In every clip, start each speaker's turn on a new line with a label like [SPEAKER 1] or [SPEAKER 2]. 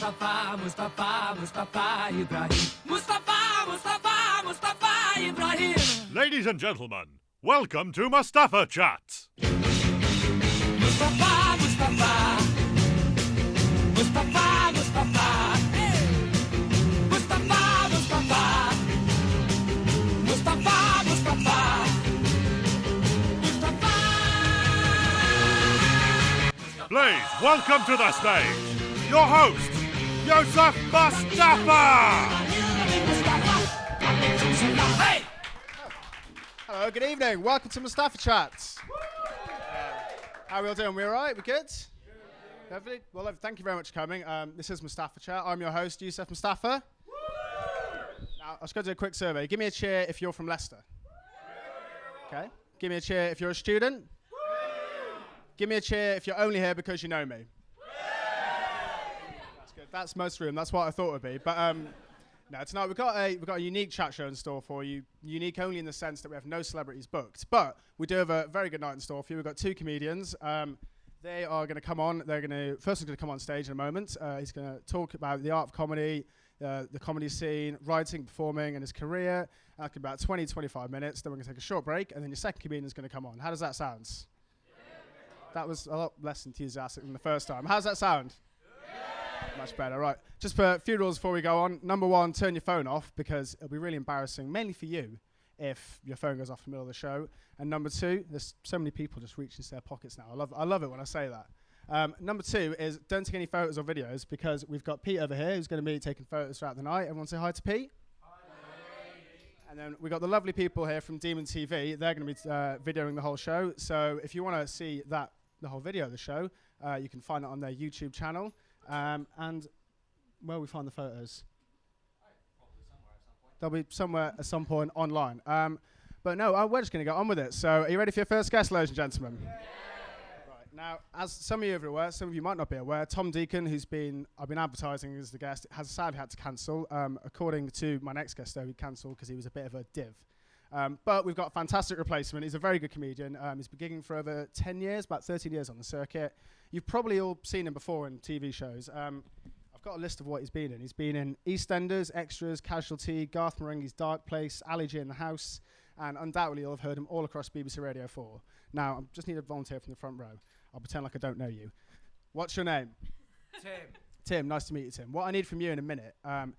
[SPEAKER 1] Mustafa, Mustafa, Mustafa Ibrahim. Mustafa, Mustafa, Mustafa Ibrahim.
[SPEAKER 2] Ladies and gentlemen, welcome to Mustafa Chats.
[SPEAKER 1] Mustafa, Mustafa. Mustafa, Mustafa. Hey. Mustafa, Mustafa. Mustafa, Mustafa. Mustafa.
[SPEAKER 2] Please welcome to the stage your host, Yusef Mustafa.
[SPEAKER 1] Hey.
[SPEAKER 3] Hello, good evening. Welcome to Mustafa Chats. How are we all doing? We all right? We good? Lovely. Well, thank you very much for coming. This is Mustafa Chat. I'm your host, Yusef Mustafa. Now, I was going to do a quick survey. Give me a cheer if you're from Leicester. Okay. Give me a cheer if you're a student. Give me a cheer if you're only here because you know me. That's good. That's most room. That's what I thought it would be. But no, tonight we've got a unique chat show in store for you. Unique only in the sense that we have no celebrities booked, but we do have a very good night in store for you. We've got two comedians. They are going to come on. First one's going to come on stage in a moment. He's going to talk about the art of comedy, the comedy scene, writing, performing, and his career. After about 20, 25 minutes, then we're going to take a short break, and then your second comedian is going to come on. How does that sound? That was a lot less enthusiastic than the first time. How's that sound? Much better, right. Just for a few rules before we go on. Number one, turn your phone off because it'll be really embarrassing, mainly for you, if your phone goes off in the middle of the show. And number two, there's so many people just reaching into their pockets now. I love it when I say that. Number two is don't take any photos or videos because we've got Pete over here who's going to be taking photos throughout the night. Everyone say hi to Pete. And then we've got the lovely people here from Demon TV. They're going to be videoing the whole show. So if you want to see the whole video of the show, you can find it on their YouTube channel. And where we find the photos? They'll be somewhere at some point online. But no, we're just going to get on with it. So are you ready for your first guest, ladies and gentlemen? Yeah. Right. Now, as some of you are aware, some of you might not be aware, Tom Deacon, I've been advertising as the guest, has sadly had to cancel. According to my next guest, though, he cancelled because he was a bit of a div. But we've got a fantastic replacement. He's a very good comedian. He's been gigging for over 10 years, about 13 years on the circuit. You've probably all seen him before in TV shows. I've got a list of what he's been in. He's been in EastEnders, Extras, Casualty, Garth Marenghi's Dark Place, Ali G in the House, and undoubtedly you'll have heard him all across BBC Radio 4. Now, I just need a volunteer from the front row. I'll pretend like I don't know you. What's your name?
[SPEAKER 4] Tim.
[SPEAKER 3] Tim, nice to meet you, Tim. What I need from you in a minute, I'm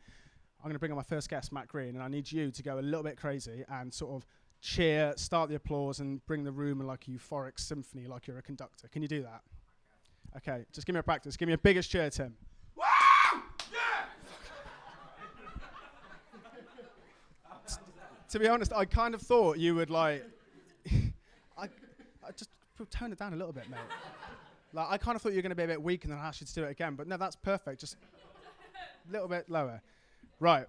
[SPEAKER 3] going to bring on my first guest, Matt Green, and I need you to go a little bit crazy and sort of cheer, start the applause, and bring the room in like a euphoric symphony like you're a conductor. Can you do that? Okay, just give me a practice. Give me a biggest cheer, Tim.
[SPEAKER 4] Woo! Yeah!
[SPEAKER 3] To be honest, I kind of thought you would like... I just tone it down a little bit, mate. Like, I kind of thought you were going to be a bit weak and then I asked you to do it again, but no, that's perfect. Just a little bit lower. Right.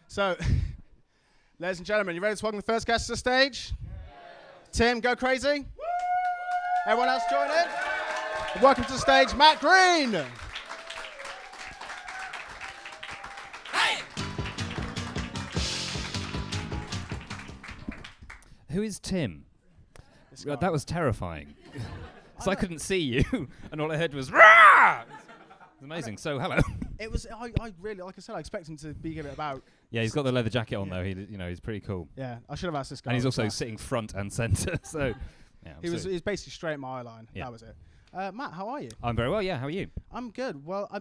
[SPEAKER 3] So, ladies and gentlemen, you ready to welcome the first guest to the stage? Yeah. Tim, go crazy. Woo! Everyone else join in. Welcome to the stage, Matt Green.
[SPEAKER 1] Hey.
[SPEAKER 5] Who is Tim? That was terrifying. So I couldn't see you, and all I heard was "Rah!" It's amazing. So hello.
[SPEAKER 3] It was. I really, like I said, I expect him to be a bit about.
[SPEAKER 5] Yeah, he's got the leather jacket on though. He's pretty cool.
[SPEAKER 3] Yeah, I should have asked this guy.
[SPEAKER 5] And he's also sitting front and centre. So yeah,
[SPEAKER 3] he's basically straight in my eye line.
[SPEAKER 5] Yeah.
[SPEAKER 3] That was it. Matt, how are you?
[SPEAKER 5] I'm very well. Yeah, how are you?
[SPEAKER 3] I'm good. Well, I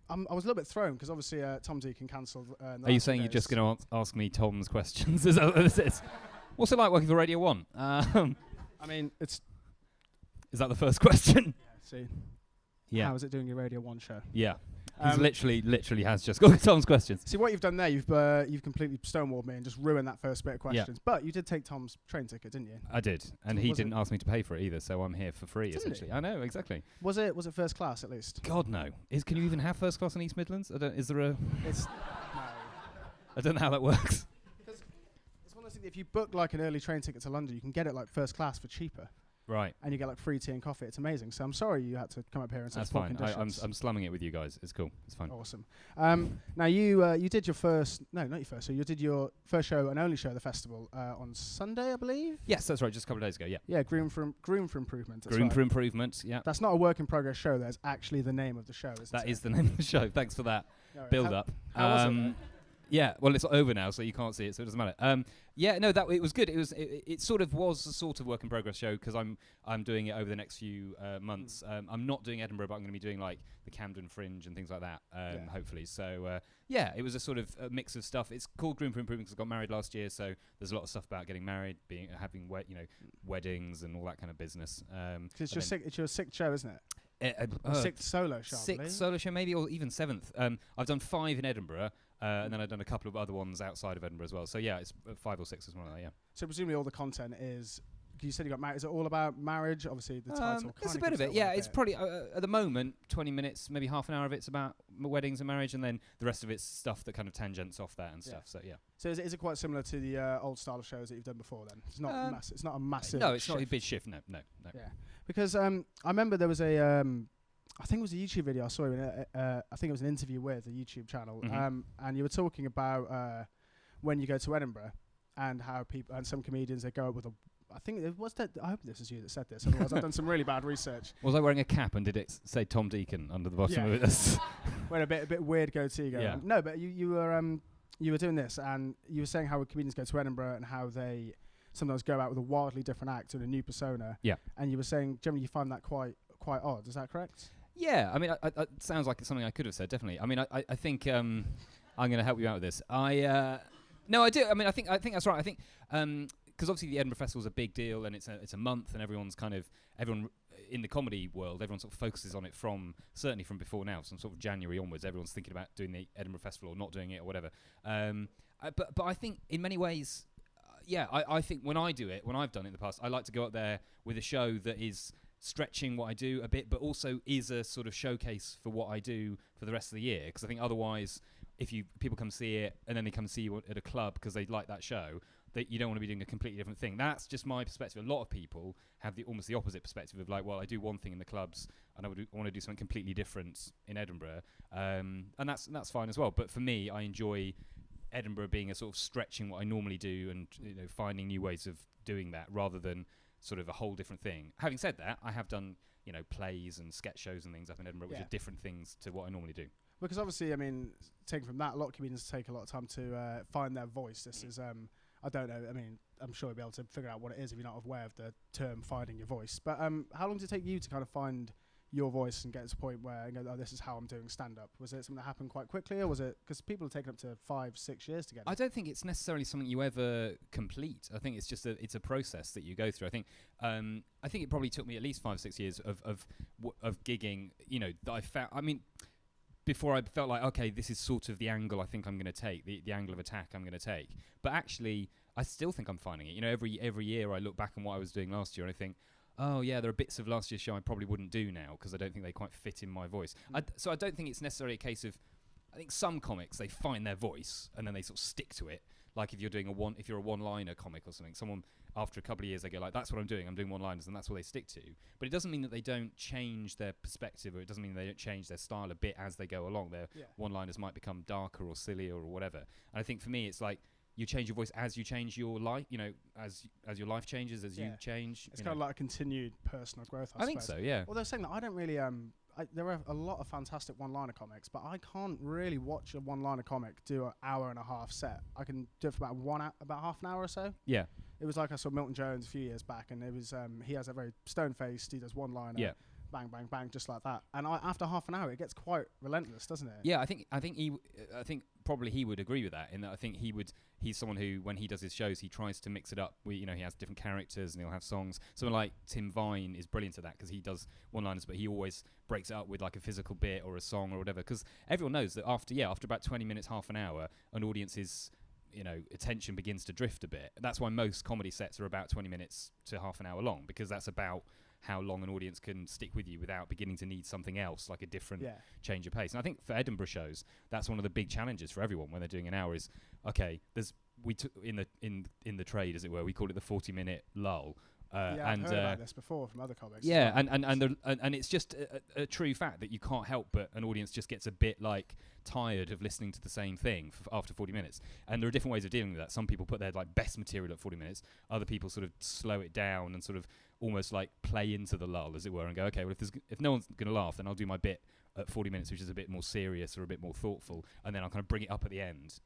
[SPEAKER 3] was a little bit thrown because obviously Tom Deacon cancelled.
[SPEAKER 5] Are you saying you're just going to ask me Tom's questions? Is that what this is? What's it like working for Radio 1?
[SPEAKER 3] I mean, it's...
[SPEAKER 5] Is that the first question?
[SPEAKER 3] Yeah, see.
[SPEAKER 5] Yeah.
[SPEAKER 3] How is it doing your Radio 1 show?
[SPEAKER 5] Yeah. He's literally has just got Tom's questions.
[SPEAKER 3] See, what you've done there, you've completely stonewalled me and just ruined that first bit of questions. Yeah. But you did take Tom's train ticket, didn't you?
[SPEAKER 5] I did. And he didn't ask me to pay for it either, so I'm here for free, essentially. I know, exactly.
[SPEAKER 3] Was it first class, at least?
[SPEAKER 5] God, no. Can you even have first class in East Midlands? Is there a...
[SPEAKER 3] It's... No.
[SPEAKER 5] I don't know how that works.
[SPEAKER 3] Because it's one of those things, if you book like an early train ticket to London, you can get it like first class for cheaper.
[SPEAKER 5] Right.
[SPEAKER 3] and you get like free tea and coffee. It's amazing. So I'm sorry you had to come up here and
[SPEAKER 5] That's
[SPEAKER 3] poor
[SPEAKER 5] fine.
[SPEAKER 3] conditions.
[SPEAKER 5] I'm slumming it with you guys. It's cool. It's fine.
[SPEAKER 3] Awesome. Now you did your first, no, not your first. So you did your first show and only show at the festival on Sunday, I believe.
[SPEAKER 5] Yes, that's right. Just a couple of days ago. Yeah.
[SPEAKER 3] Yeah, Groom for Improvement. That's
[SPEAKER 5] Groom
[SPEAKER 3] right.
[SPEAKER 5] for Improvement. Yeah.
[SPEAKER 3] That's not a work in progress show. That's actually the name of the show. Isn't
[SPEAKER 5] That
[SPEAKER 3] it?
[SPEAKER 5] is the name of the show. Thanks for that build up.
[SPEAKER 3] How was it, though?
[SPEAKER 5] Yeah, well, it's over now, so you can't see it, so it doesn't matter. Yeah, no, it was good. It sort of was a sort of work in progress show because I'm doing it over the next few months. I'm not doing Edinburgh, but I'm going to be doing like the Camden Fringe and things like that. Hopefully. So yeah, it was a sort of a mix of stuff. It's called Groom for Improvement because I got married last year, so there's a lot of stuff about getting married, having weddings and all that kind of business.
[SPEAKER 3] It's your sixth show, isn't it? Sixth solo show.
[SPEAKER 5] Sixth solo show, maybe, or even seventh. I've done 5 in Edinburgh. And then I've done a couple of other ones outside of Edinburgh as well. So yeah, it's 5 or 6 as well. Yeah.
[SPEAKER 3] So presumably all the content is. You said you got married. Is it all about marriage? Obviously, the title.
[SPEAKER 5] It's a bit of it. Yeah, it's probably at the moment 20 minutes, maybe half an hour of it's about weddings and marriage, and then the rest of it's stuff that kind of tangents off that and stuff. So yeah.
[SPEAKER 3] So is it quite similar to the old style of shows that you've done before? Then it's not it's not a massive.
[SPEAKER 5] No, it's not a big shift. No.
[SPEAKER 3] Yeah, because I remember there was a. I think it was a YouTube video I saw. I think it was an interview with a YouTube channel, and you were talking about when you go to Edinburgh and how people and some comedians they go up with a. I think it was that. I hope this is you that said this. Otherwise, I've done some really bad research.
[SPEAKER 5] Was I wearing a cap and did it say Tom Deacon under the bottom of it?
[SPEAKER 3] Wearing a bit weird goatee going.
[SPEAKER 5] Yeah.
[SPEAKER 3] No, but you were doing this, and you were saying how comedians go to Edinburgh and how they sometimes go out with a wildly different act and a new persona. Yeah. And you were saying generally you find that quite odd. Is that correct?
[SPEAKER 5] Yeah, I mean, it sounds like it's something I could have said, definitely. I mean, I think I'm going to help you out with this. No, I do. I mean, I think that's right. I think because obviously the Edinburgh Festival is a big deal, and it's a month, and everyone in the comedy world, everyone sort of focuses on it certainly from before now, from sort of January onwards. Everyone's thinking about doing the Edinburgh Festival or not doing it or whatever. But I think in many ways, I think when I do it, when I've done it in the past, I like to go up there with a show that is stretching what I do a bit, but also is a sort of showcase for what I do for the rest of the year. Because I think otherwise, if people come see it and then they come see you at a club because they like that show, that you don't want to be doing a completely different thing. That's just my perspective. A lot of people have almost the opposite perspective of like, well, I do one thing in the clubs and I want to do something completely different in Edinburgh, and that's fine as well. But for me, I enjoy Edinburgh being a sort of stretching what I normally do and finding new ways of doing that rather than sort of a whole different thing. Having said that, I have done plays and sketch shows and things up in Edinburgh, which are different things to what I normally do.
[SPEAKER 3] Because obviously, I mean, taking from that, a lot of comedians take a lot of time to find their voice. This is, I don't know. I mean, I'm sure you'll be able to figure out what it is if you're not aware of the term finding your voice. But how long did it take you to kind of find your voice and get to the point where you go, oh, this is how I'm doing stand-up? Was it something that happened quite quickly, or was it because people have taken up to 5-6 years to get it?
[SPEAKER 5] I don't think it's necessarily something you ever complete. I think it's just it's a process that you go through. I think it probably took me at least 5-6 years of gigging. That I found. I mean, before I felt like, okay, this is sort of the angle I think I'm going to take, the angle of attack I'm going to take. But actually, I still think I'm finding it. Every year I look back on what I was doing last year and I think, oh yeah, there are bits of last year's show I probably wouldn't do now because I don't think they quite fit in my voice. So I don't think it's necessarily a case of. I think some comics they find their voice and then they sort of stick to it. Like if you're a one-liner comic or something, someone after a couple of years they go like, that's what I'm doing one-liners, and that's what they stick to. But it doesn't mean that they don't change their perspective, or it doesn't mean they don't change their style a bit as they go along. Their one-liners might become darker or sillier or whatever. And I think for me, it's like. You change your voice as you change your life, as your life changes, as you change.
[SPEAKER 3] It's kind of like a continued personal growth, I
[SPEAKER 5] think so, yeah.
[SPEAKER 3] Although saying that, I don't really, there are a lot of fantastic one-liner comics, but I can't really watch a one-liner comic do an hour and a half set. I can do it for about half an hour or so. Yeah. It was like I saw Milton Jones a few years back, and it was, he has a very stone-faced, he does one-liner. Yeah. Bang, bang, bang, just like that. And after half an hour, it gets quite relentless, doesn't it?
[SPEAKER 5] Yeah, I think probably he would agree with that. In that, I think he's someone who, when he does his shows, he tries to mix it up. He has different characters and he'll have songs. Someone like Tim Vine is brilliant at that because he does one-liners, but he always breaks it up with like a physical bit or a song or whatever. Because everyone knows that after about 20 minutes, half an hour, an audience's attention begins to drift a bit. That's why most comedy sets are about 20 minutes to half an hour long, because that's about how long an audience can stick with you without beginning to need something else, like a different change of pace. And I think for Edinburgh shows, that's one of the big challenges for everyone when they're doing an hour is, okay, in the trade, as it were, we call it the 40-minute lull.
[SPEAKER 3] Yeah, I've heard about this before from other comics.
[SPEAKER 5] Yeah, and it's just a true fact that you can't help but an audience just gets a bit like tired of listening to the same thing after 40 minutes. And there are different ways of dealing with that. Some people put their like best material at 40 minutes. Other people sort of slow it down and sort of almost like play into the lull, as it were, and go, okay, well, if no one's going to laugh, then I'll do my bit at 40 minutes, which is a bit more serious or a bit more thoughtful, and then I'll kind of bring it up at the end.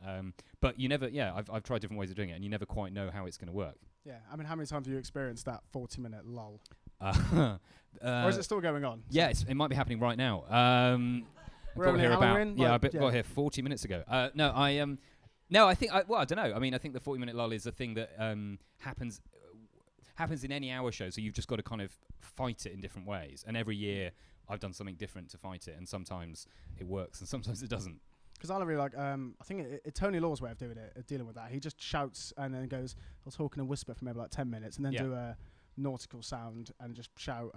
[SPEAKER 5] But you never, I've tried different ways of doing it, and you never quite know how it's going to work.
[SPEAKER 3] Yeah, I mean, how many times have you experienced that 40-minute lull?
[SPEAKER 5] Or
[SPEAKER 3] is it still going on?
[SPEAKER 5] Yeah, it might be happening right now.
[SPEAKER 3] We're got here about
[SPEAKER 5] got here 40 minutes ago. No, I think I don't know. I mean, I think the 40-minute lull is a thing that happens in any hour show. So you've just got to kind of fight it in different ways. And every year I've done something different to fight it, and sometimes it works and sometimes it doesn't.
[SPEAKER 3] Because I really like, I think Tony Law's way of doing it, dealing with that. He just shouts and then goes, I'll talk in a whisper for maybe like 10 minutes and then do a nautical sound and just shout,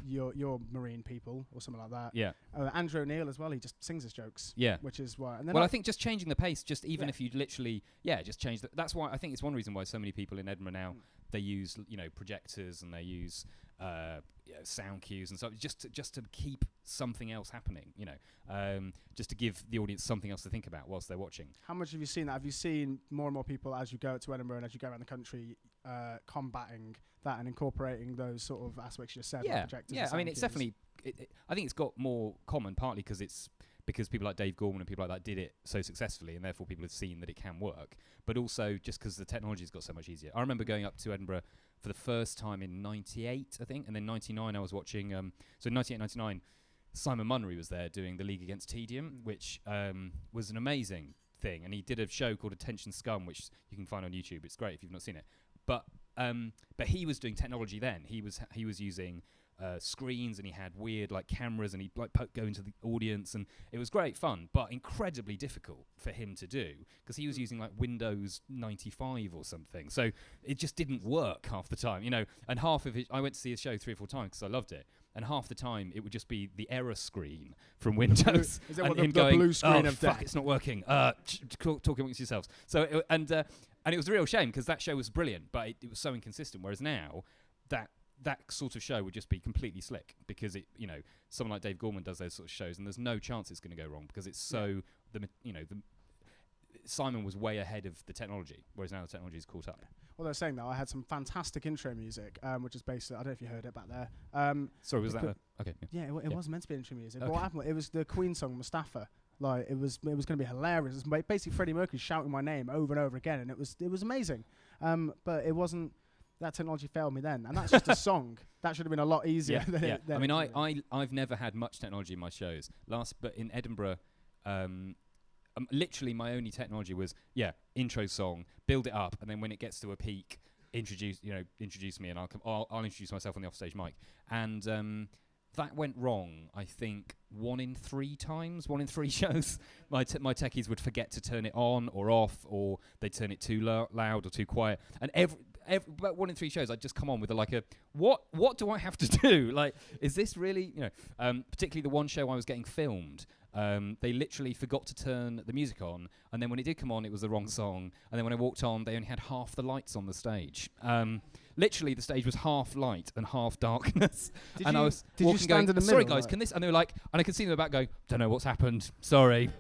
[SPEAKER 3] you're marine people or something like that.
[SPEAKER 5] Yeah.
[SPEAKER 3] Andrew O'Neill as well, he just sings his jokes.
[SPEAKER 5] Yeah.
[SPEAKER 3] Which is why. And then
[SPEAKER 5] I think just changing the pace, just even if you literally, just change that's why I think it's one reason why so many people in Edinburgh now, they use, projectors and they use sound cues and stuff, just to keep something else happening, just to give the audience something else to think about whilst they're watching.
[SPEAKER 3] How much have you seen that? Have you seen more and more people as you go to Edinburgh and as you go around the country combating that and incorporating those sort of aspects you just said? Like projectors and
[SPEAKER 5] I mean, it's
[SPEAKER 3] cues?
[SPEAKER 5] definitely. I think it's got more common, partly because people like Dave Gorman and people like that did it so successfully, and therefore people have seen that it can work. But also just because the technology's got so much easier. I remember going up to Edinburgh for the first time in '98, I think, and then '99 I was watching. So '98, '99, Simon Munnery was there doing The League Against Tedium, which was an amazing thing, and he did a show called Attention Scum, which you can find on YouTube. It's great if you've not seen it. But he was doing technology then. He was using screens, and he had weird like cameras, and he'd like go into the audience, and it was great fun, but incredibly difficult for him to do because he was using like Windows 95 or something. So it just didn't work half the time, And half of it, I went to see his show 3 or 4 times because I loved it. And half the time, it would just be the error screen from Windows.
[SPEAKER 3] Is that
[SPEAKER 5] and
[SPEAKER 3] what
[SPEAKER 5] him
[SPEAKER 3] the
[SPEAKER 5] going,
[SPEAKER 3] blue screen
[SPEAKER 5] oh,
[SPEAKER 3] of
[SPEAKER 5] fuck,
[SPEAKER 3] death?
[SPEAKER 5] it's not working. Talk amongst yourselves. So and it was a real shame because that show was brilliant, but it was so inconsistent. Whereas now, that sort of show would just be completely slick because someone like Dave Gorman does those sort of shows, and there's no chance it's going to go wrong because it's so Simon was way ahead of the technology, whereas now the technology's caught up.
[SPEAKER 3] Well, they're saying that I had some fantastic intro music, which is basically, I don't know if you heard it back there.
[SPEAKER 5] Sorry, was that okay?
[SPEAKER 3] Yeah, it was meant to be intro music. But what happened? It was the Queen song Mustafa. Like it was going to be hilarious. It was basically Freddie Mercury shouting my name over and over again, and it was amazing. But it wasn't. That technology failed me then, and that's just a song. That should have been a lot easier.
[SPEAKER 5] I mean, I've never had much technology in my shows. But in Edinburgh, literally my only technology was intro song, build it up, and then when it gets to a peak, introduce me, and I'll introduce myself on the offstage mic. And that went wrong, I think, 1 in 3 times, 1 in 3 shows. My techies would forget to turn it on or off, or they'd turn it too loud or too quiet. And about 1 in 3 shows, I'd just come on with what do I have to do? Like, is this really, particularly the one show I was getting filmed, they literally forgot to turn the music on, and then when it did come on, it was the wrong song, and then when I walked on, they only had half the lights on the stage. Literally, the stage was half light and half darkness.
[SPEAKER 3] Did
[SPEAKER 5] I was
[SPEAKER 3] you
[SPEAKER 5] walking
[SPEAKER 3] stand
[SPEAKER 5] going,
[SPEAKER 3] in the middle?
[SPEAKER 5] sorry guys, can this? And they were like, and I could see them in the back going, don't know what's happened, sorry.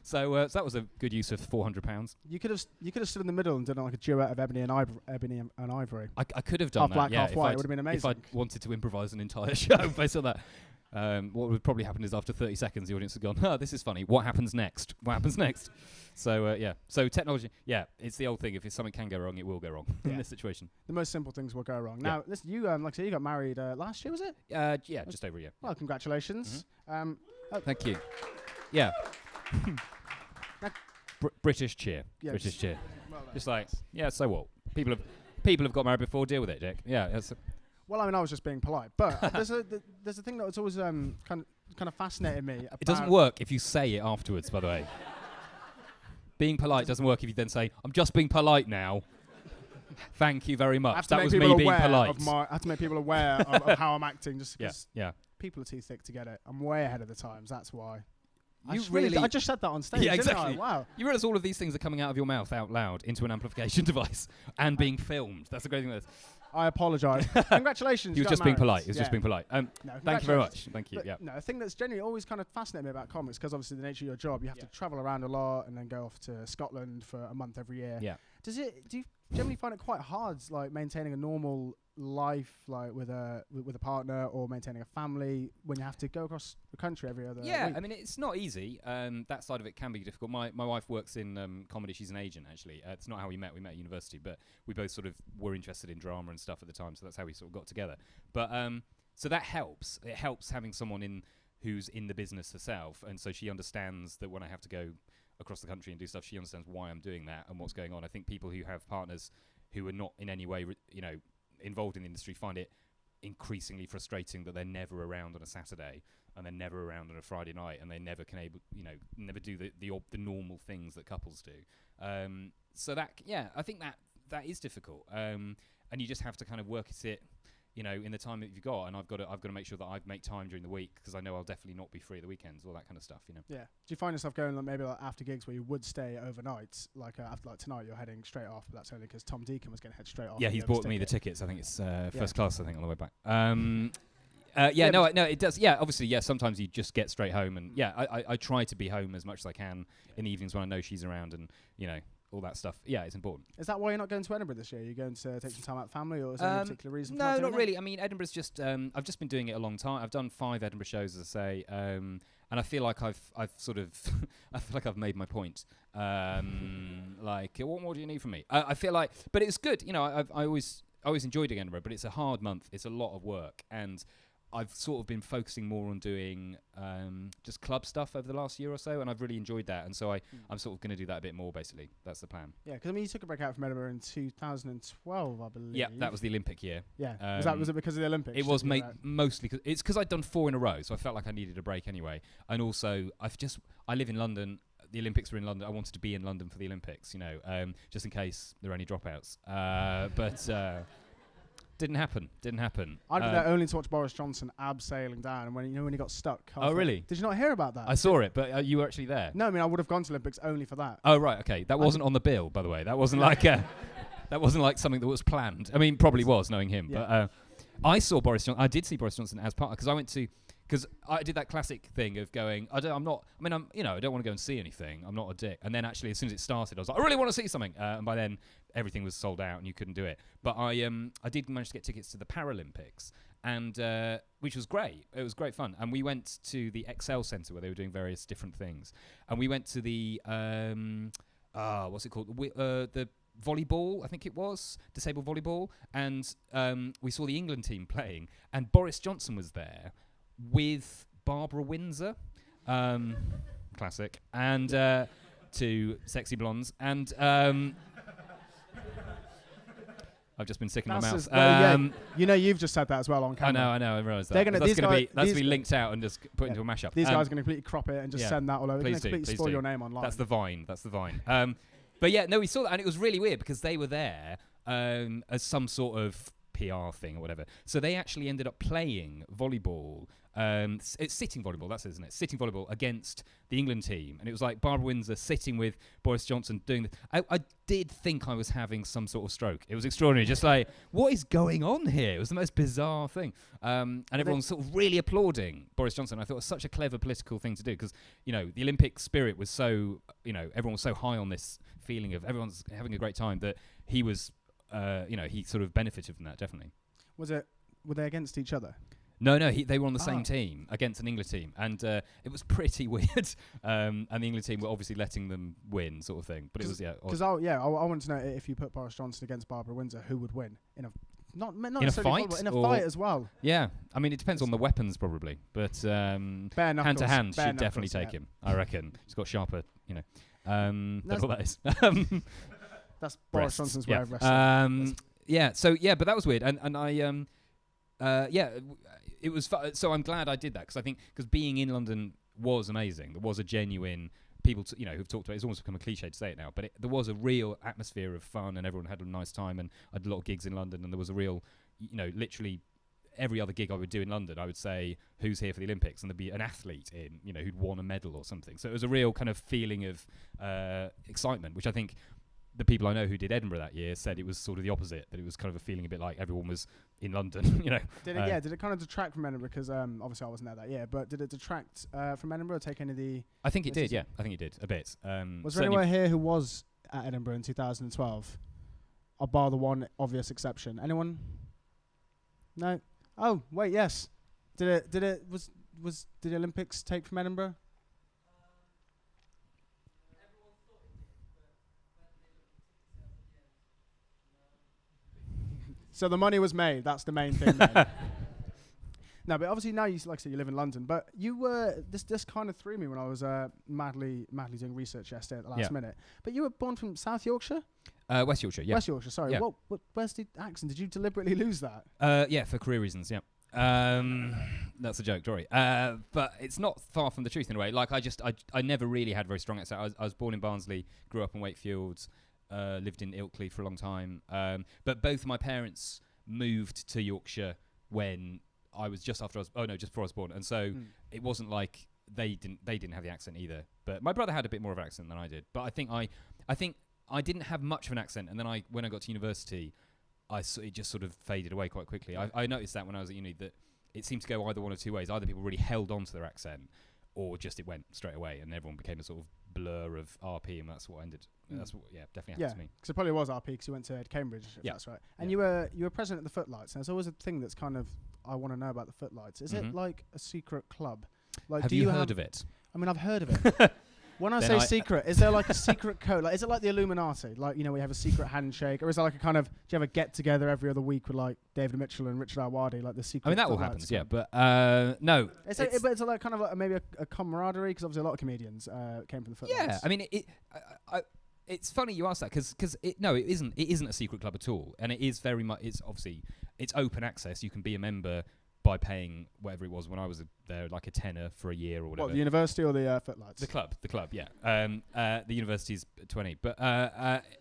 [SPEAKER 5] So that was a good use of £400.
[SPEAKER 3] You could have stood in the middle and done like a duet of Ebony and Ivory.
[SPEAKER 5] I could have done
[SPEAKER 3] half black, half white. It would have been amazing.
[SPEAKER 5] If I'd wanted to improvise an entire show based on that. What would probably happen is after 30 seconds, the audience had gone, oh, this is funny. What happens next? What happens next? So, So technology, it's the old thing. If something can go wrong, it will go wrong in this situation.
[SPEAKER 3] The most simple things will go wrong. Now, listen, you, like I said, you got married last year, was it?
[SPEAKER 5] Just over a year.
[SPEAKER 3] Well, congratulations.
[SPEAKER 5] Mm-hmm. Thank you. Yeah. British cheer.
[SPEAKER 3] Yeah,
[SPEAKER 5] British cheer.
[SPEAKER 3] Well,
[SPEAKER 5] Just like, so what? People have got married before. Deal with it, Dick. Yeah.
[SPEAKER 3] Well, I mean, I was just being polite, but there's a thing that's always kind of fascinated me.
[SPEAKER 5] It doesn't work if you say it afterwards. By the way, being polite doesn't work if you then say, "I'm just being polite now." Thank you very much. That was me being polite.
[SPEAKER 3] I have to make people aware of how I'm acting, just because people are too thick to get it. I'm way ahead of the times. That's why. I just said that on stage.
[SPEAKER 5] Yeah,
[SPEAKER 3] didn't
[SPEAKER 5] exactly.
[SPEAKER 3] I? Wow.
[SPEAKER 5] You realise all of these things are coming out of your mouth out loud into an amplification device and being filmed. That's the great thing.
[SPEAKER 3] I apologise. Congratulations.
[SPEAKER 5] He was
[SPEAKER 3] you got
[SPEAKER 5] just being
[SPEAKER 3] married.
[SPEAKER 5] polite. He was
[SPEAKER 3] Yeah.
[SPEAKER 5] just being polite.
[SPEAKER 3] No,
[SPEAKER 5] Thank you very much.
[SPEAKER 3] congratulations.
[SPEAKER 5] Thank you.
[SPEAKER 3] But
[SPEAKER 5] Yeah.
[SPEAKER 3] No, a thing that's genuinely always kind of fascinated me about comics, because obviously the nature of your job, you have
[SPEAKER 5] Yeah.
[SPEAKER 3] to travel around a lot and then go off to Scotland for a month every year.
[SPEAKER 5] Yeah.
[SPEAKER 3] Do you generally find it quite hard, like maintaining a normal life, like with a partner, or maintaining a family when you have to go across the country every other
[SPEAKER 5] Yeah,
[SPEAKER 3] week?
[SPEAKER 5] I mean, it's not easy. That side of it can be difficult. My wife works in comedy. She's an agent, actually. It's not how we met. We met at university, but we both sort of were interested in drama and stuff at the time, so that's how we sort of got together. But so that helps. It helps having someone who's in the business herself, and so she understands that when I have to go across the country and do stuff, she understands why I'm doing that and what's going on. I think people who have partners who are not in any way, involved in the industry find it increasingly frustrating that they're never around on a Saturday and they're never around on a Friday night and they never never do the normal things that couples do. So that, yeah, I think that is difficult. And you just have to kind of work at it, in the time that you've got. And I've got to make sure that I make time during the week, because I know I'll definitely not be free at the weekends, all that kind of stuff.
[SPEAKER 3] Yeah. Do you find yourself going maybe after gigs where you would stay overnight, after tonight you're heading straight off, but that's only because Tom Deacon was going to head straight off?
[SPEAKER 5] Yeah, he's bought me the tickets. I think it's first class, I think, on the way back. No, it does. Yeah, obviously, yeah, sometimes you just get straight home. And yeah, I try to be home as much as I can in the evenings when I know she's around and, all that stuff. Yeah, it's important.
[SPEAKER 3] Is that why you're not going to Edinburgh this year? You're going to take some time out with family, or is there any particular reason for
[SPEAKER 5] No,
[SPEAKER 3] not
[SPEAKER 5] not
[SPEAKER 3] doing
[SPEAKER 5] really. I mean, Edinburgh's just, I've just been doing it a long time. I've done 5 Edinburgh shows, as I say, and I feel like I've sort of, I feel like I've made my point. What more do you need from me? I feel like, but it's good. I always enjoyed doing Edinburgh, but it's a hard month. It's a lot of work, and I've sort of been focusing more on doing just club stuff over the last year or so, and I've really enjoyed that. And so I'm sort of going to do that a bit more, basically. That's the plan.
[SPEAKER 3] Yeah, because you took a break out from Edinburgh in 2012, I believe.
[SPEAKER 5] Yeah, that was the Olympic year.
[SPEAKER 3] Yeah, was it because of the Olympics?
[SPEAKER 5] It was mostly because I'd done 4 in a row, so I felt like I needed a break anyway. And also, I live in London. The Olympics were in London. I wanted to be in London for the Olympics, just in case there are any dropouts. But didn't happen.
[SPEAKER 3] I did that only to watch Boris Johnson abseiling down, and when he got stuck.
[SPEAKER 5] Oh, really?
[SPEAKER 3] Did you not hear about that?
[SPEAKER 5] I saw it, but you were actually there.
[SPEAKER 3] No, I mean I would have gone to Olympics only for that.
[SPEAKER 5] Oh, right, okay. That wasn't on the bill, by the way. That wasn't like that wasn't like something that was planned. I mean, probably was, knowing him.
[SPEAKER 3] Yeah.
[SPEAKER 5] But I saw Boris Johnson. I did see Boris Johnson as part, because I did that classic thing of going, I don't want to go and see anything. I'm not a dick. And then actually, as soon as it started, I was like, I really want to see something. And by then, everything was sold out and you couldn't do it. But I did manage to get tickets to the Paralympics, and which was great. It was great fun. And we went to the Excel Centre where they were doing various different things. And we went to the what's it called? The volleyball, I think it was, disabled volleyball. And we saw the England team playing, and Boris Johnson was there with Barbara Windsor, classic, and 2 sexy blondes, and I've just been sick in my mouth.
[SPEAKER 3] You've just said that as well on camera.
[SPEAKER 5] I know. I realised that.
[SPEAKER 3] They're gonna,
[SPEAKER 5] that's going to be linked out and just put into a mashup.
[SPEAKER 3] These guys are going to completely crop it and just send that all over.
[SPEAKER 5] Please
[SPEAKER 3] They're going to completely spoil your name online.
[SPEAKER 5] That's the Vine. But yeah, no, we saw that, and it was really weird because they were there as some sort of PR thing or whatever. So they actually ended up playing volleyball. It's sitting volleyball, that's it, isn't it? Sitting volleyball against the England team. And it was like Barbara Windsor sitting with Boris Johnson doing this. I did think I was having some sort of stroke. It was extraordinary. Just like, what is going on here? It was the most bizarre thing. And everyone was sort of really applauding Boris Johnson. I thought it was such a clever political thing to do because, the Olympic spirit was so, everyone was so high on this feeling of everyone's having a great time that he was, he sort of benefited from that, definitely.
[SPEAKER 3] Were they against each other?
[SPEAKER 5] No, they were on the same team against an England team, and it was pretty weird. And the England team were obviously letting them win, sort of thing. But it was
[SPEAKER 3] because I wanted to know if you put Boris Johnson against Barbara Windsor, who would win in a
[SPEAKER 5] in a fight,
[SPEAKER 3] in a fight as well.
[SPEAKER 5] Yeah, I mean it depends on the weapons probably, but hand to hand she'd definitely take him. I reckon he's got sharper, that's all that is.
[SPEAKER 3] That's Boris Johnson's way of wrestling.
[SPEAKER 5] But that was weird, and I it was so I'm glad I did that because being in London was amazing. There was a genuine people who've talked about it. It's almost become a cliche to say it now, but there was a real atmosphere of fun and everyone had a nice time, and I did a lot of gigs in London, and there was a real literally every other gig I would do in London I would say who's here for the Olympics, and there'd be an athlete who'd won a medal or something. So it was a real kind of feeling of excitement, which I think the people I know who did Edinburgh that year said it was sort of the opposite, that it was kind of a feeling a bit like everyone was in London, you know.
[SPEAKER 3] Did it kind of detract from Edinburgh? Because obviously I wasn't there that year, but did it detract from Edinburgh or take any of the...
[SPEAKER 5] I think it did, yeah. I think it did, a bit.
[SPEAKER 3] Was there anyone here who was at Edinburgh in 2012? Bar the one obvious exception. Anyone? No? Oh, wait, yes. Did the Olympics take from Edinburgh? So the money was made. That's the main thing. No, but obviously now like I said, you live in London. But you were this kind of threw me when I was madly doing research yesterday at the last minute. But you were born from South Yorkshire.
[SPEAKER 5] West Yorkshire. Yeah.
[SPEAKER 3] West Yorkshire. Sorry.
[SPEAKER 5] Yeah.
[SPEAKER 3] Where's the accent? Did you deliberately lose that?
[SPEAKER 5] Yeah, for career reasons. Yeah. That's a joke, sorry. But it's not far from the truth in a way. Like I never really had very strong accent. I was born in Barnsley, grew up in Wakefield. Lived in Ilkley for a long time, but both my parents moved to Yorkshire when I was just before I was born, and so it wasn't like they didn't have the accent either. But my brother had a bit more of an accent than I did. But I think I didn't have much of an accent, and then when I got to university, it just sort of faded away quite quickly. I noticed that when I was at uni that it seemed to go either one of two ways. Either people really held on to their accent, or just it went straight away, and everyone became a sort of blur of RP, and that's what ended. That's what, definitely happened to me.
[SPEAKER 3] Because it probably was RP because you went to Cambridge, if that's right. And you were president of the Footlights, and there's always a thing that's kind of I want to know about the Footlights. Is it like a secret club? Like,
[SPEAKER 5] have you heard of it?
[SPEAKER 3] I mean, I've heard of it. When I say secret, is there like a secret code? Like, is it like the Illuminati? Like, we have a secret handshake, or is there like a kind of? Do you ever get together every other week with like David Mitchell and Richard Arwadi, like the secret?
[SPEAKER 5] I mean, that all happens, yeah, but no.
[SPEAKER 3] But it's like kind of like maybe a camaraderie, because obviously a lot of comedians came from the Footlights.
[SPEAKER 5] Yeah, I mean, it's funny you ask that because it isn't a secret club at all, and it is very much. It's obviously it's open access. You can be a member by paying whatever it was when I was there, like a tenner for a year or whatever.
[SPEAKER 3] What, the university or the Footlights?
[SPEAKER 5] The club, yeah. The university's 20, but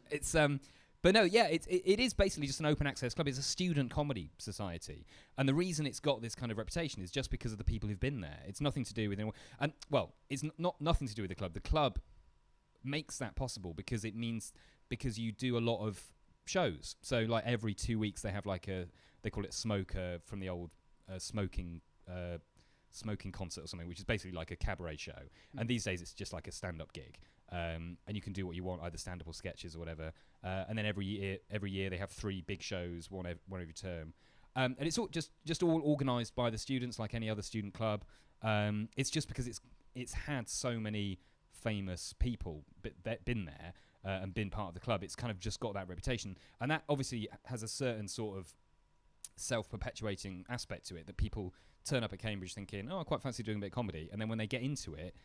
[SPEAKER 5] it's but no, yeah, it is basically just an open access club. It's a student comedy society, and the reason it's got this kind of reputation is just because of the people who've been there. It's nothing to do with anyone, and well, it's not nothing to do with the club. The club makes that possible because you do a lot of shows. So like every 2 weeks they have like they call it smoker from the old smoking concert or something, which is basically like a cabaret show. And these days it's just like a stand-up gig, and you can do what you want, either stand-up or sketches or whatever. And then every year they have 3 big shows, one every term. And it's all just all organised by the students, like any other student club. It's just because it's had so many famous people been there and been part of the club. It's kind of just got that reputation, and that obviously has a certain sort of self-perpetuating aspect to it, that people turn up at Cambridge thinking, I quite fancy doing a bit of comedy, and then when they get into it,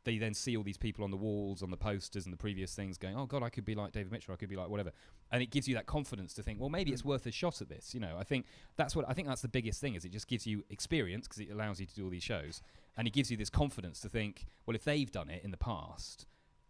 [SPEAKER 5] they then see all these people on the walls, on the posters and the previous things going, oh God, I could be like David Mitchell, I could be like whatever. And it gives you that confidence to think, well, maybe it's worth a shot at this. I think that's the biggest thing, is it just gives you experience because it allows you to do all these shows. And it gives you this confidence to think, well, if they've done it in the past,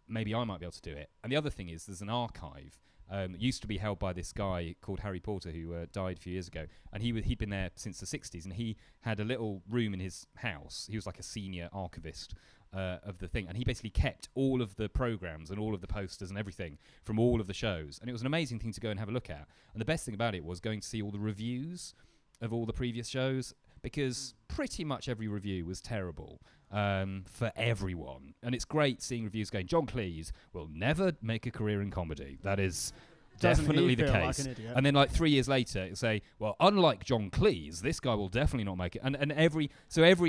[SPEAKER 5] maybe I might be able to do it. And the other thing is there's an archive. It used to be held by this guy called Harry Porter, who died a few years ago. And he'd been there since the 60s. And he had a little room in his house. He was like a senior archivist of the thing. And he basically kept all of the programs and all of the posters and everything from all of the shows. And it was an amazing thing to go and have a look at. And the best thing about it was going to see all the reviews of all the previous shows, because pretty much every review was terrible for everyone. And it's great seeing reviews going, John Cleese will never make a career in comedy. That is definitely the case. Like, and then like 3 years later, it'll say, well, unlike John Cleese, this guy will definitely not make it. And every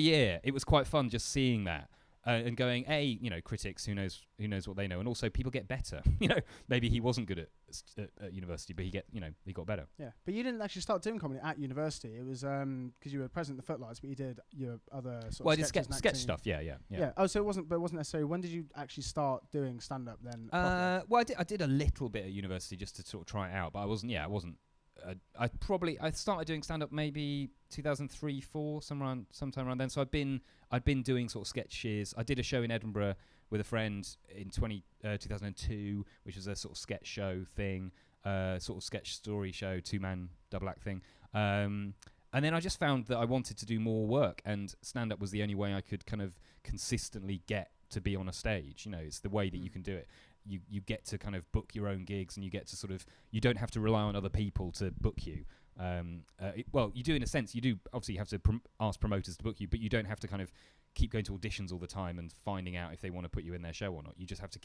[SPEAKER 5] year, it was quite fun just seeing that. And going, critics, who knows what they know, and also people get better. Maybe he wasn't good at university, but he got better. Yeah,
[SPEAKER 3] but you didn't actually start doing comedy at university. It was because you were president of the Footlights, but you did your other sort of.
[SPEAKER 5] Well, I did sketch stuff. Yeah.
[SPEAKER 3] Oh, so it wasn't necessarily. When did you actually start doing stand up then?
[SPEAKER 5] Well, I did a little bit at university just to sort of try it out, but I wasn't. I started doing stand up maybe 2003-04, sometime around then. So I'd been doing sort of sketches. I did a show in Edinburgh with a friend in 2002, which was a sort of sketch show thing, sort of sketch story show, 2-man double act thing. And then I just found that I wanted to do more work, and stand up was the only way I could kind of consistently get to be on a stage. It's the way that you can do it. you get to kind of book your own gigs, and you get to sort of, you don't have to rely on other people to book you. Well, you do in a sense. You do obviously have to ask promoters to book you, but you don't have to kind of keep going to auditions all the time and finding out if they want to put you in their show or not. You just have to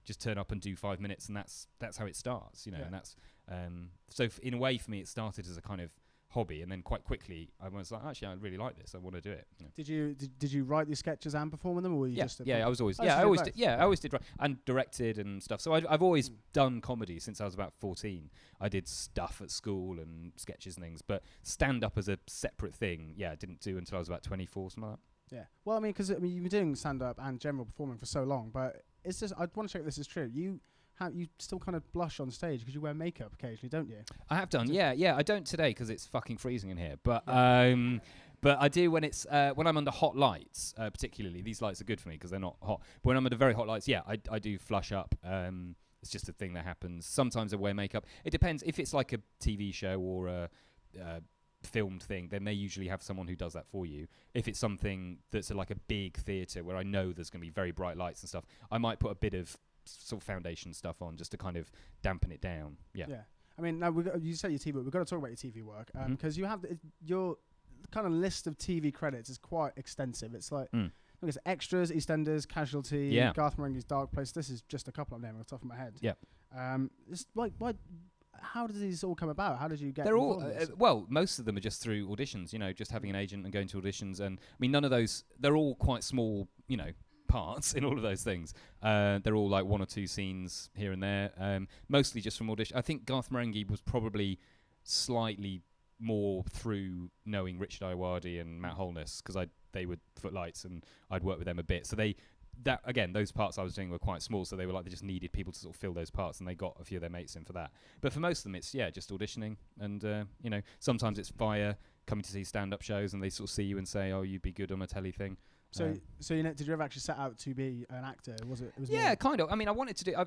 [SPEAKER 5] just turn up and do 5 minutes, and that's how it starts, you know. And that's so in a way for me, it started as a kind of hobby, and then quite quickly I was like, actually, I really like this. I want to do it. You know.
[SPEAKER 3] Did you write these sketches and perform in them, or were you just?
[SPEAKER 5] I was always. I always did write and directed and stuff. So I've always done comedy since I was about 14. I did stuff at school and sketches and things, but stand up as a separate thing, I didn't do until I was about 24, something like that.
[SPEAKER 3] Yeah. Well, I mean, because you've been doing stand up and general performing for so long, but it's just, I want to check if this is true. You still kind of blush on stage because you wear makeup occasionally, don't you?
[SPEAKER 5] I have done, yeah. I don't today because it's fucking freezing in here, but I do when it's when I'm under hot lights, particularly. These lights are good for me because they're not hot. But when I'm under very hot lights, I do flush up. It's just a thing that happens. Sometimes I wear makeup. It depends. If it's like a TV show or a filmed thing, then they usually have someone who does that for you. If it's something that's like a big theatre where I know there's going to be very bright lights and stuff, I might put a bit of sort of foundation stuff on just to kind of dampen it down. Yeah.
[SPEAKER 3] I mean, now you said your TV work. We've got to talk about your TV work because you have your kind of list of TV credits is quite extensive. It's like I guess Extras, EastEnders, Casualty, Garth Marenghi's Dark Place. This is just a couple I'm naming off the top of my head.
[SPEAKER 5] Yeah.
[SPEAKER 3] It's like, how did these all come about? How did you get?
[SPEAKER 5] They're all well. Most of them are just through auditions. You know, just having an agent and going to auditions. And I mean, none of those. They're all quite small. You know, parts in all of those things. They're all like 1 or 2 scenes here and there. Mostly just from audition. I think Garth Marenghi was probably slightly more through knowing Richard Ayoade and Matt Holness because they were Footlights and I'd worked with them a bit. So those parts I was doing were quite small, so they just needed people to sort of fill those parts, and they got a few of their mates in for that. But for most of them, it's just auditioning, and you know, sometimes it's via coming to see stand-up shows, and they sort of see you and say, "Oh, you'd be good on a telly thing."
[SPEAKER 3] So you know, did you ever actually set out to be an actor? Was it?
[SPEAKER 5] Yeah, kind of. I mean, I wanted to do. I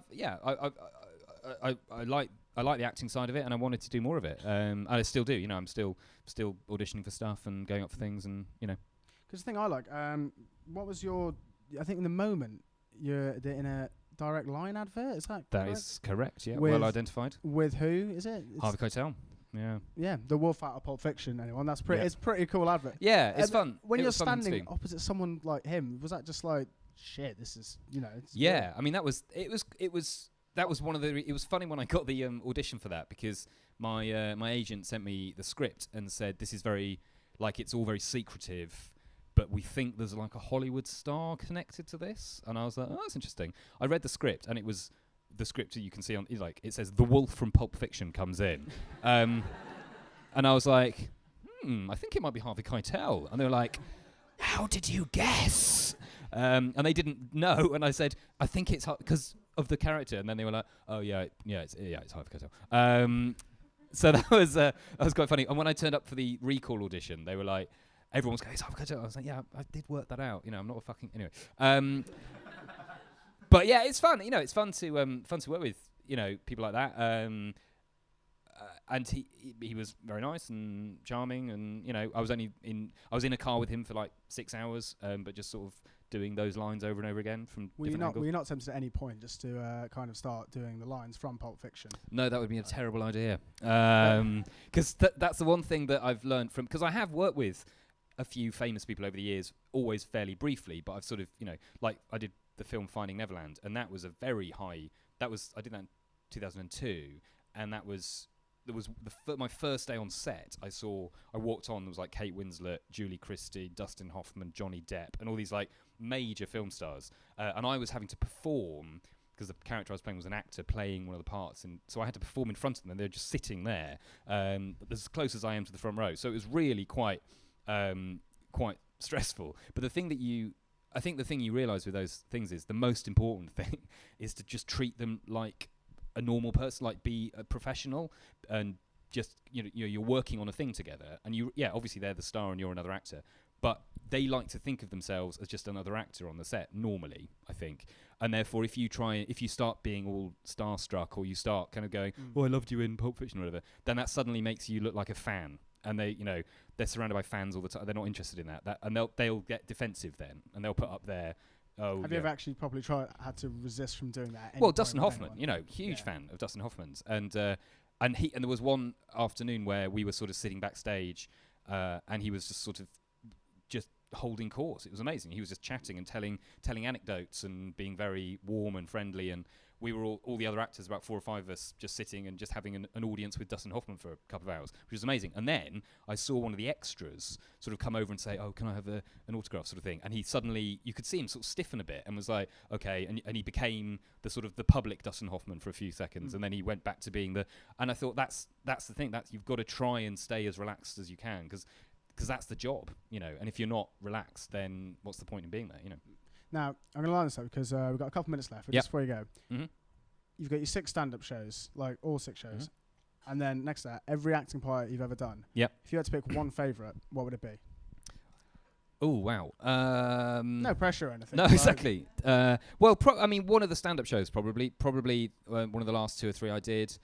[SPEAKER 5] like the acting side of it, and I wanted to do more of it. And I still do. You know, I'm still auditioning for stuff and going up for things, and you know.
[SPEAKER 3] Because the thing I like, what was your? I think in the moment you're in a Direct Line advert. Is that correct?
[SPEAKER 5] That is correct. Yeah, well identified.
[SPEAKER 3] With who is it?
[SPEAKER 5] Harvey Keitel. Yeah.
[SPEAKER 3] Yeah, the wolf out of Pulp Fiction. Anyone? That's pretty. Yeah. It's pretty cool advert.
[SPEAKER 5] Yeah, it's fun.
[SPEAKER 3] When you're standing opposite someone like him, was that just like shit? This is, you know.
[SPEAKER 5] Yeah, I mean that was one of the. It was funny when I got the audition for that because my agent sent me the script and said this is very it's all very secretive. But we think there's like a Hollywood star connected to this. And I was like, oh, that's interesting. I read the script, and it was the script that you can see on, it says, the wolf from Pulp Fiction comes in. And I was like, I think it might be Harvey Keitel. And they were like, how did you guess? And they didn't know. And I said, I think it's because of the character. And then they were like, oh, it's Harvey Keitel. So that was quite funny. And when I turned up for the recall audition, they were like, everyone's going, I was like, yeah, I did work that out. You know, I'm not a fucking anyway. But yeah, it's fun. You know, it's fun to work with. You know, people like that. And he was very nice and charming. And you know, I was in a car with him for like 6 hours, but just sort of doing those lines over and over again from different angles.
[SPEAKER 3] Were you not tempted at any point just to kind of start doing the lines from Pulp Fiction?
[SPEAKER 5] No, that would be a terrible idea. Because that's the one thing that I've learned from, because I have worked with a few famous people over the years, always fairly briefly, but I've sort of, you know, like I did the film Finding Neverland, and that was a very high. I did that in 2002, and that was my first day on set. I walked on. There was like Kate Winslet, Julie Christie, Dustin Hoffman, Johnny Depp, and all these like major film stars, and I was having to perform because the character I was playing was an actor playing one of the parts, and so I had to perform in front of them, and they're just sitting there, as close as I am to the front row. So it was really quite stressful. But the thing you realise with those things is the most important thing is to just treat them like a normal person, like be a professional, and just you're working on a thing together, and obviously they're the star and you're another actor, but they like to think of themselves as just another actor on the set normally, I think. And therefore if you start being all starstruck, or you start kind of going, oh, I loved you in Pulp Fiction or whatever, then that suddenly makes you look like a fan. And they're surrounded by fans all the time. They're not interested in that, and they'll get defensive then, and they'll put up their
[SPEAKER 3] Have you ever actually probably had to resist from doing that?
[SPEAKER 5] Well, Dustin Hoffman,
[SPEAKER 3] anyone?
[SPEAKER 5] huge fan of Dustin Hoffman's, and there was one afternoon where we were sort of sitting backstage, and he was just sort of just holding court. It was amazing. He was just chatting and telling anecdotes and being very warm and friendly, and we were all the other actors, about 4 or 5 of us, just sitting and just having an audience with Dustin Hoffman for a couple of hours, which was amazing. And then I saw one of the extras sort of come over and say, "Oh, can I have an autograph?" sort of thing. And he suddenly, you could see him sort of stiffen a bit and was like, "Okay," and he became the sort of the public Dustin Hoffman for a few seconds, and then he went back to being the. And I thought that's the thing, that you've got to try and stay as relaxed as you can, because that's the job, And if you're not relaxed, then what's the point in being there,
[SPEAKER 3] Now, I'm going to line this up because we've got a couple minutes left. But just before you go, you've got your 6 stand-up shows, like all 6 shows. And then next to that, every acting part you've ever done.
[SPEAKER 5] Yep.
[SPEAKER 3] If you had to pick one favourite, what would it be?
[SPEAKER 5] Oh, wow.
[SPEAKER 3] No pressure or anything.
[SPEAKER 5] No, exactly. Well, one of the stand-up shows, probably one of the last 2 or 3 I did.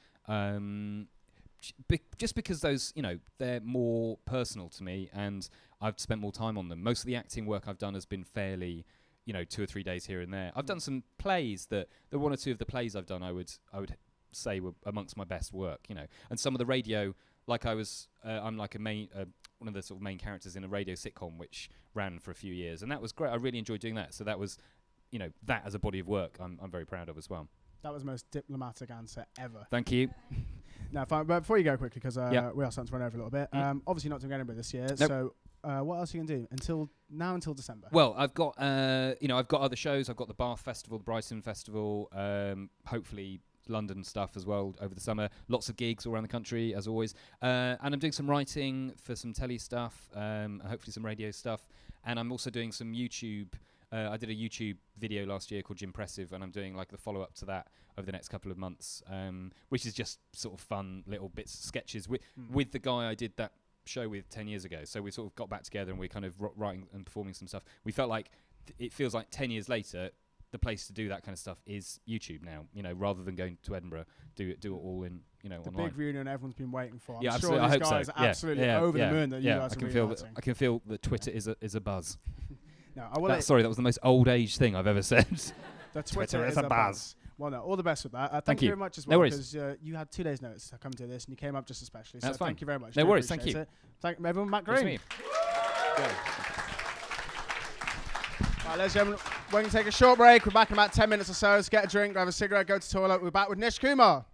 [SPEAKER 5] Just because those, they're more personal to me, and I've spent more time on them. Most of the acting work I've done has been fairly, 2 or 3 days here and there. I've done some plays the 1 or 2 of the plays I've done, I would say were amongst my best work, And some of the radio, like I'm like one of the sort of main characters in a radio sitcom which ran for a few years, and that was great. I really enjoyed doing that. So that was, that as a body of work, I'm very proud of as well.
[SPEAKER 3] That was the most diplomatic answer ever.
[SPEAKER 5] Thank you.
[SPEAKER 3] Now, but before you go quickly, because we are starting to run over a little bit. Obviously not doing Edinburgh this year, so what else are you going to do until December?
[SPEAKER 5] Well, I've got I've got other shows. I've got the Bath Festival, the Brighton Festival, hopefully London stuff as well over the summer. Lots of gigs all around the country, as always. And I'm doing some writing for some telly stuff, hopefully some radio stuff. And I'm also doing some YouTube. I did a YouTube video last year called Gympressive, and I'm doing like the follow-up to that over the next couple of months, which is just sort of fun little bits, sketches with the guy I did that show with 10 years ago. So we sort of got back together and we're kind of writing and performing some stuff. We felt like it feels like 10 years later, the place to do that kind of stuff is YouTube now, rather than going to Edinburgh, do it all in,
[SPEAKER 3] the
[SPEAKER 5] online.
[SPEAKER 3] big reunion everyone's been waiting for. I'm
[SPEAKER 5] yeah,
[SPEAKER 3] sure
[SPEAKER 5] absolutely.
[SPEAKER 3] these
[SPEAKER 5] I hope
[SPEAKER 3] guys
[SPEAKER 5] so.
[SPEAKER 3] are absolutely over the moon that you guys are reuniting.
[SPEAKER 5] I can feel that Twitter is a buzz.
[SPEAKER 3] No,
[SPEAKER 5] sorry, that was the most old age thing I've ever said.
[SPEAKER 3] The Twitter is a buzz. Well, no, all the best with that. Thank you very much as well.
[SPEAKER 5] No worries.
[SPEAKER 3] Because you had 2 days' notice to come to this, and you came up just especially.
[SPEAKER 5] That's
[SPEAKER 3] so
[SPEAKER 5] fine.
[SPEAKER 3] Thank you very much.
[SPEAKER 5] No worries. Thank you.
[SPEAKER 3] Thank everyone. Matt Green.
[SPEAKER 5] Right,
[SPEAKER 3] ladies and gentlemen, we're going to take a short break. We're back in about 10 minutes or so. Let's get a drink, grab a cigarette, go to the toilet. We're back with Nish Kumar.